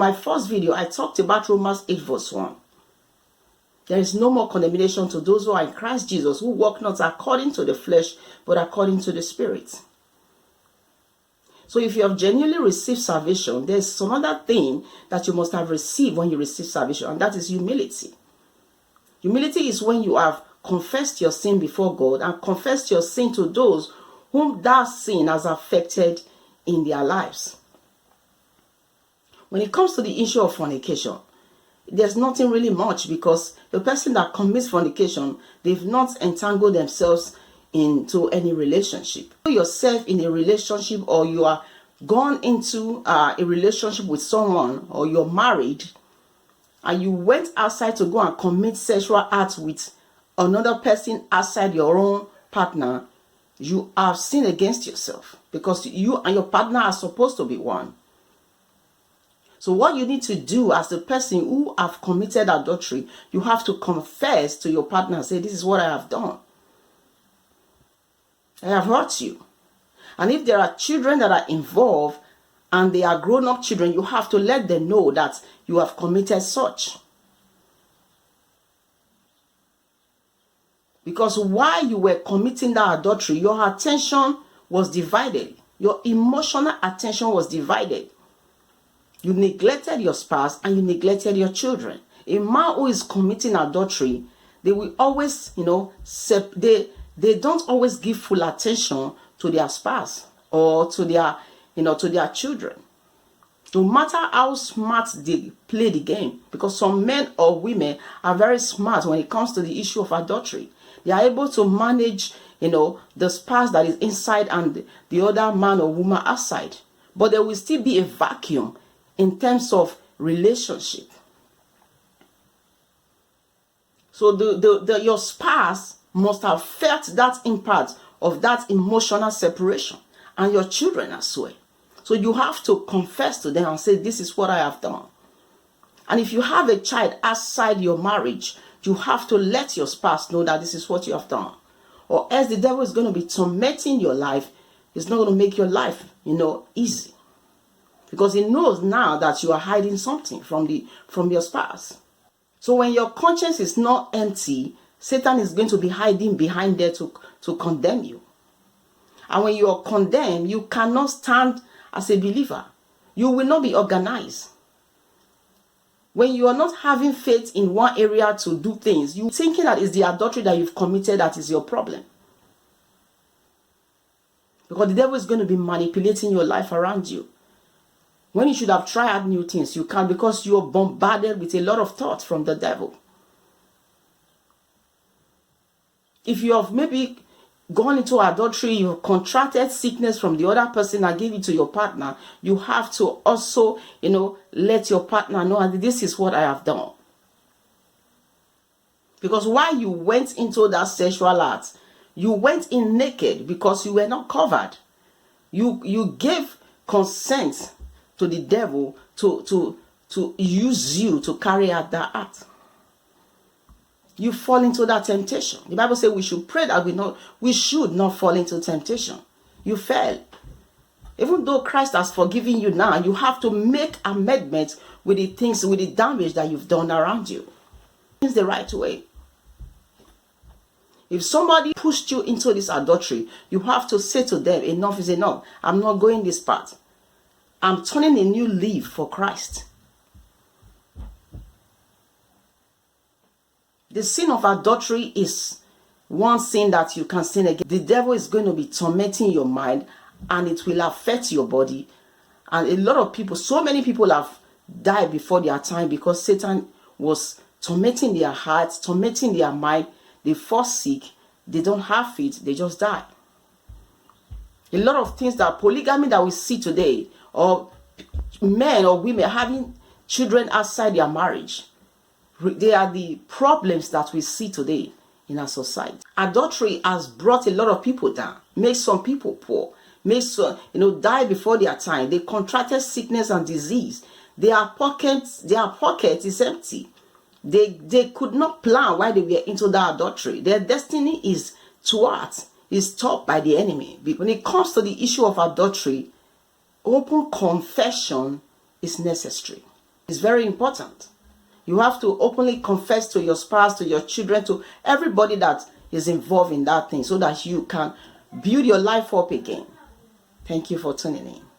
My first video, I talked about Romans 8 verse 1. There is no more condemnation to those who are in Christ Jesus, who walk not according to the flesh, but according to the Spirit. So if you have genuinely received salvation, there's some other thing that you must have received when you receive salvation, and that is humility. Humility is when you have confessed your sin before God and confessed your sin to those whom that sin has affected in their lives. When it comes to the issue of fornication, there's nothing really much, because the person that commits fornication, they've not entangled themselves into any relationship. Yourself in a relationship, or you are gone into a relationship with someone, or you're married and you went outside to go and commit sexual acts with another person outside your own partner, you have sinned against yourself, because you and your partner are supposed to be one. So what you need to do as the person who have committed adultery, you have to confess to your partner and say, this is what I have done. I have hurt you. And if there are children that are involved and they are grown-up children, you have to let them know that you have committed such. Because while you were committing that adultery, your attention was divided. Your emotional attention was divided. You neglected your spouse and you neglected your children. A man who is committing adultery, they will always, they don't always give full attention to their spouse or to their, to their children. No matter how smart they play the game, because some men or women are very smart when it comes to the issue of adultery. They are able to manage, the spouse that is inside and the other man or woman outside. But there will still be a vacuum in terms of relationship. So your spouse must have felt that impact of that emotional separation, and your children as well. So you have to confess to them and say, this is what I have done. And if you have a child outside your marriage, you have to let your spouse know that this is what you have done. Or else the devil is going to be tormenting your life. It's not going to make your life, easy. Because he knows now that you are hiding something from your spouse. So when your conscience is not empty, Satan is going to be hiding behind there to condemn you. And when you are condemned, you cannot stand as a believer. You will not be organized. When you are not having faith in one area to do things, you thinking that it's the adultery that you've committed that is your problem. Because the devil is going to be manipulating your life around you. When you should have tried out new things, you can't, because you're bombarded with a lot of thoughts from the devil. If you have maybe gone into adultery, you've contracted sickness from the other person and gave it to your partner, you have to also, let your partner know that this is what I have done. Because while you went into that sexual act, you went in naked because you were not covered. You gave consent to the devil to use you to carry out that act. You fall into that temptation. The Bible says we should pray that we should not fall into temptation. You fell. Even though Christ has forgiven you now, you have to make amendments with the damage that you've done around you. It's the right way. If somebody pushed you into this adultery, you have to say to them, enough is enough. I'm not going this path. I'm turning a new leaf for Christ. The sin of adultery is one sin that you can sin against. The devil is going to be tormenting your mind, and it will affect your body. And a lot of people, so many people have died before their time because Satan was tormenting their hearts, tormenting their mind. They fall sick. They don't have faith. They just die. A lot of things that polygamy that we see today, or men or women having children outside their marriage, they are the problems that we see today in our society. Adultery has brought a lot of people down, makes some people poor, makes some, die before their time. They contracted sickness and disease. Their pocket is empty. They could not plan why they were into that adultery. Their destiny is stopped by the enemy. When it comes to the issue of adultery, open confession is necessary. It's very important. You have to openly confess to your spouse, to your children, to everybody that is involved in that thing, so that you can build your life up again. Thank you for tuning in.